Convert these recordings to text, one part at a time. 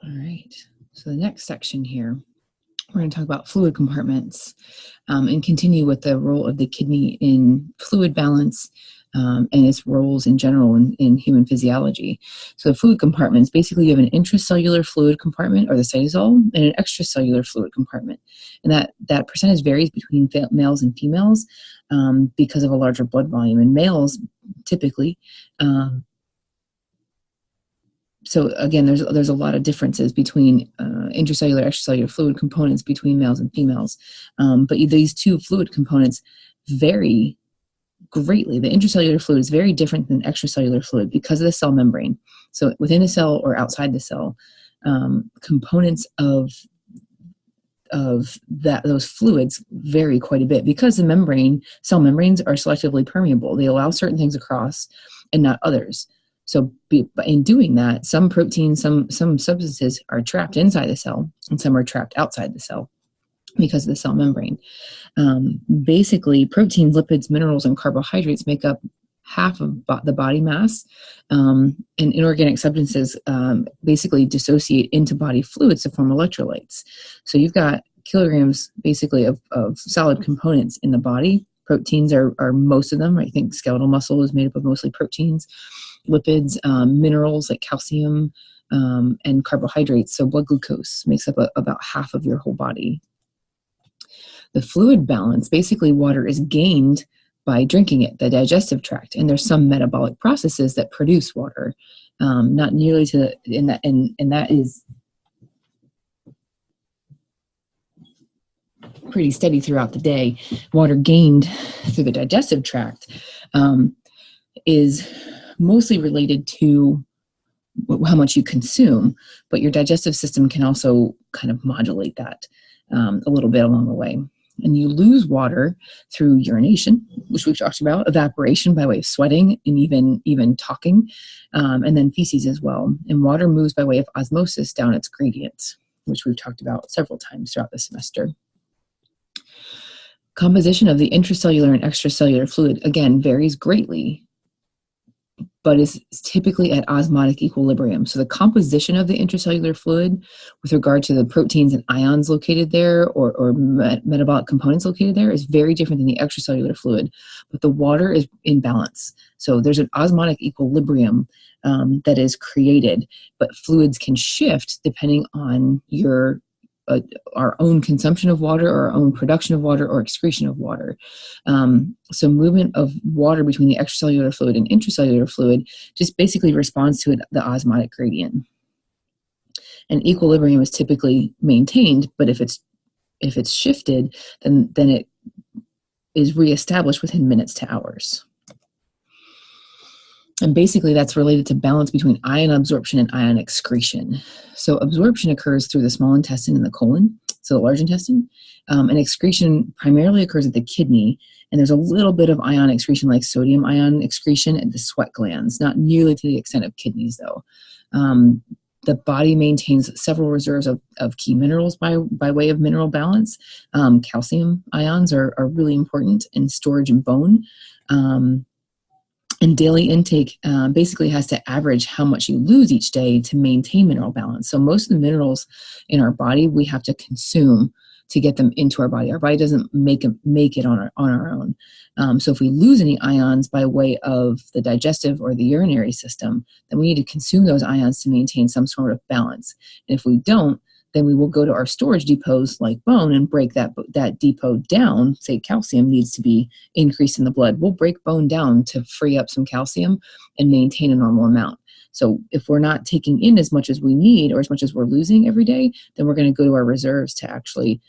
All right, so the next section here, we're going to talk about fluid compartments and continue with the role of the kidney in fluid balance and its roles in general in human physiology. So fluid compartments, basically you have an intracellular fluid compartment, or the cytosol, and an extracellular fluid compartment. And that percentage varies between males and females because of a larger blood volume. And males typically, so again, there's a lot of differences between intracellular, extracellular fluid components between males and females. But these two fluid components vary greatly. The intracellular fluid is very different than extracellular fluid because of the cell membrane. So within the cell or outside the cell, components of those fluids vary quite a bit because the cell membranes are selectively permeable. They allow certain things across and not others. So in doing that, some proteins, some substances are trapped inside the cell and some are trapped outside the cell because of the cell membrane. Basically, proteins, lipids, minerals, and carbohydrates make up half of the body mass, and inorganic substances basically dissociate into body fluids to form electrolytes. So you've got kilograms basically of solid components in the body. Proteins are most of them. I think skeletal muscle is made up of mostly proteins. Lipids, minerals like calcium, and carbohydrates, so blood glucose, makes up about half of your whole body. The fluid balance, basically water is gained by drinking it, the digestive tract, and there's some metabolic processes that produce water, not nearly to, and that is pretty steady throughout the day. Water gained through the digestive tract is mostly related to how much you consume, but your digestive system can also kind of modulate that a little bit along the way. And you lose water through urination, which we've talked about, evaporation by way of sweating, and even talking, and then feces as well. And water moves by way of osmosis down its gradient, which we've talked about several times throughout the semester. Composition of the intracellular and extracellular fluid, again, varies greatly, but is typically at osmotic equilibrium. So the composition of the intracellular fluid with regard to the proteins and ions located there or metabolic components located there is very different than the extracellular fluid, but the water is in balance. So there's an osmotic equilibrium that is created, but fluids can shift depending on our own consumption of water or our own production of water or excretion of water. So movement of water between the extracellular fluid and intracellular fluid just basically responds to the osmotic gradient. And equilibrium is typically maintained, but if it's shifted, then it is reestablished within minutes to hours. And basically that's related to balance between ion absorption and ion excretion. So absorption occurs through the small intestine and the colon, so the large intestine, and excretion primarily occurs at the kidney, and there's a little bit of ion excretion like sodium ion excretion at the sweat glands, not nearly to the extent of kidneys though. The body maintains several reserves of key minerals by way of mineral balance. Calcium ions are really important in storage in bone. And daily intake basically has to average how much you lose each day to maintain mineral balance. So most of the minerals in our body we have to consume to get them into our body. Our body doesn't make it on our own. So if we lose any ions by way of the digestive or the urinary system, then we need to consume those ions to maintain some sort of balance. And if we don't, then we will go to our storage depots like bone and break that depot down. Say calcium needs to be increased in the blood. We'll break bone down to free up some calcium and maintain a normal amount. So if we're not taking in as much as we need or as much as we're losing every day, then we're going to go to our reserves to actually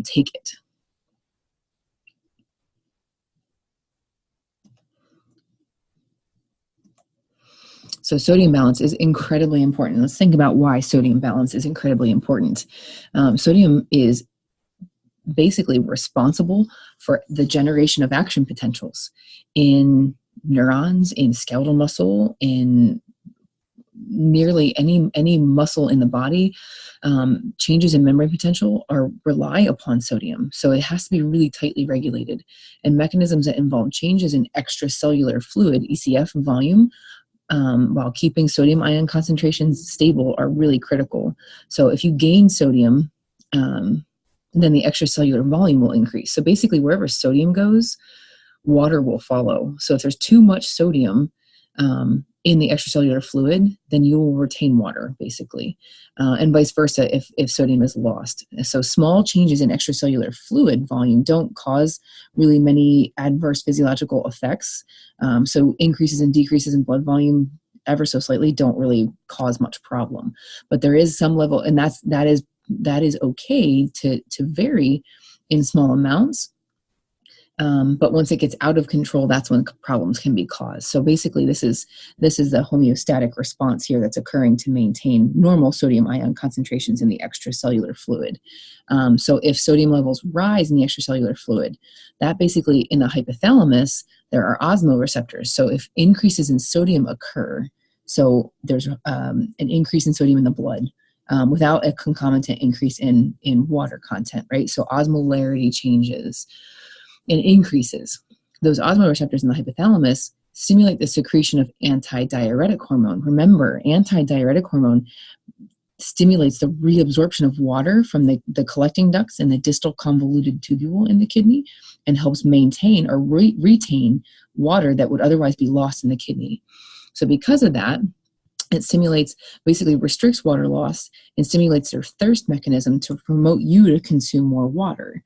take it. So sodium balance is incredibly important. Let's think about why sodium balance is incredibly important. Sodium is basically responsible for the generation of action potentials in neurons, in skeletal muscle, in nearly any muscle in the body. Changes in memory potential rely upon sodium. So it has to be really tightly regulated. And mechanisms that involve changes in extracellular fluid, ECF volume, while keeping sodium ion concentrations stable are really critical. So if you gain sodium, then the extracellular volume will increase. So basically, wherever sodium goes, water will follow. So if there's too much sodium in the extracellular fluid, then you will retain water, basically, and vice versa if sodium is lost. So small changes in extracellular fluid volume don't cause really many adverse physiological effects. So increases and decreases in blood volume ever so slightly don't really cause much problem. But there is some level, and that is okay to vary in small amounts. But once it gets out of control, that's when problems can be caused. So basically, this is the homeostatic response here that's occurring to maintain normal sodium ion concentrations in the extracellular fluid. So if sodium levels rise in the extracellular fluid, that basically in the hypothalamus, there are osmoreceptors. So if increases in sodium occur, so there's an increase in sodium in the blood, without a concomitant increase in water content, right? So osmolarity changes and increases. Those osmoreceptors in the hypothalamus stimulate the secretion of antidiuretic hormone. Remember, antidiuretic hormone stimulates the reabsorption of water from the collecting ducts in the distal convoluted tubule in the kidney and helps maintain or retain water that would otherwise be lost in the kidney. So because of that, it stimulates, basically restricts water loss and stimulates their thirst mechanism to promote you to consume more water.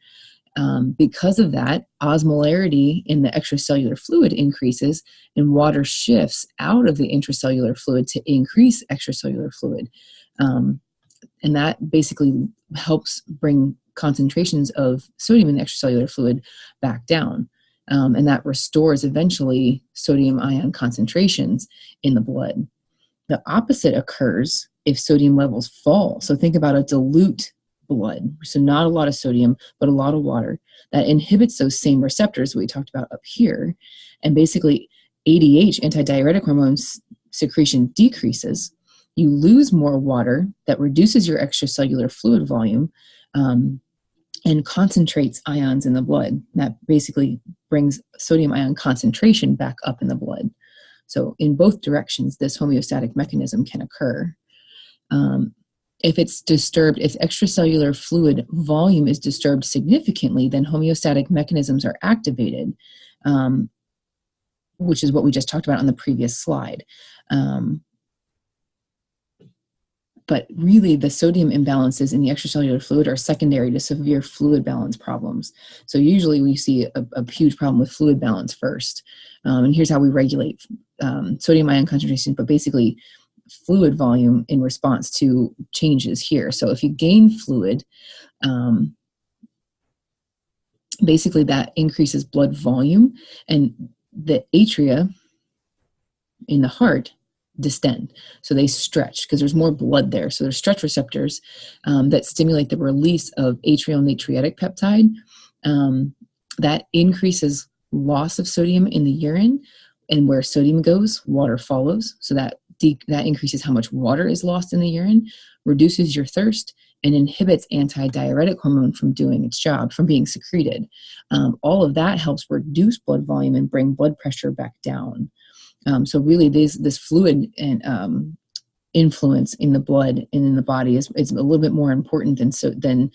Because of that, osmolarity in the extracellular fluid increases and water shifts out of the intracellular fluid to increase extracellular fluid. And that basically helps bring concentrations of sodium in the extracellular fluid back down. And that restores eventually sodium ion concentrations in the blood. The opposite occurs if sodium levels fall. So think about a dilute blood, so not a lot of sodium, but a lot of water, that inhibits those same receptors we talked about up here. And basically ADH, antidiuretic hormone secretion, decreases. You lose more water that reduces your extracellular fluid volume and concentrates ions in the blood. That basically brings sodium ion concentration back up in the blood. So in both directions, this homeostatic mechanism can occur. If it's disturbed, if extracellular fluid volume is disturbed significantly, then homeostatic mechanisms are activated, which is what we just talked about on the previous slide. But really, the sodium imbalances in the extracellular fluid are secondary to severe fluid balance problems. So usually we see a huge problem with fluid balance first. And here's how we regulate sodium ion concentration, but basically fluid volume in response to changes here. So if you gain fluid, basically that increases blood volume, and the atria in the heart distend. So they stretch because there's more blood there. So there's stretch receptors that stimulate the release of atrial natriuretic peptide. That increases loss of sodium in the urine, and where sodium goes, water follows. So that increases how much water is lost in the urine, reduces your thirst, and inhibits antidiuretic hormone from doing its job, from being secreted. All of that helps reduce blood volume and bring blood pressure back down. So really, this fluid and influence in the blood and in the body is a little bit more important than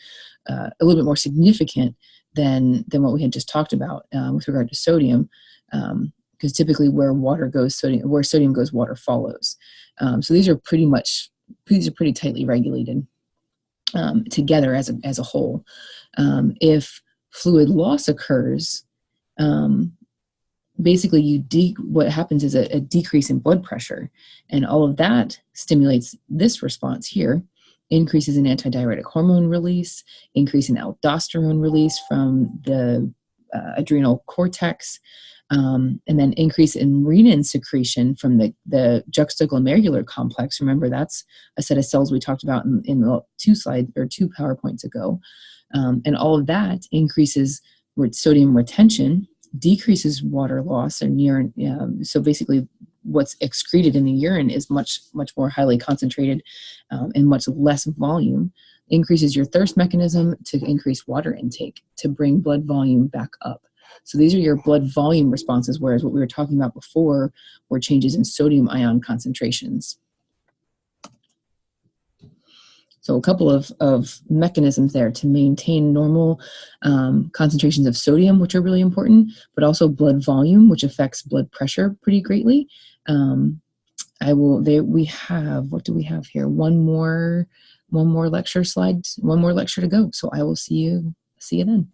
a little bit more significant than what we had just talked about with regard to sodium. Because typically where sodium goes, water follows. So these are pretty tightly regulated together as a whole. If fluid loss occurs, basically what happens is a decrease in blood pressure, and all of that stimulates this response here. Increases in antidiuretic hormone release, increase in aldosterone release from the adrenal cortex, and then increase in renin secretion from the juxtaglomerular complex. Remember, that's a set of cells we talked about in the two PowerPoints ago. And all of that increases sodium retention, decreases water loss in urine. So basically, what's excreted in the urine is much more highly concentrated and much less volume. Increases your thirst mechanism to increase water intake to bring blood volume back up. So these are your blood volume responses, whereas what we were talking about before were changes in sodium ion concentrations. So a couple of mechanisms there to maintain normal concentrations of sodium, which are really important, but also blood volume, which affects blood pressure pretty greatly. We have, what do we have here? One more lecture slide, one more lecture to go. So I will see you then.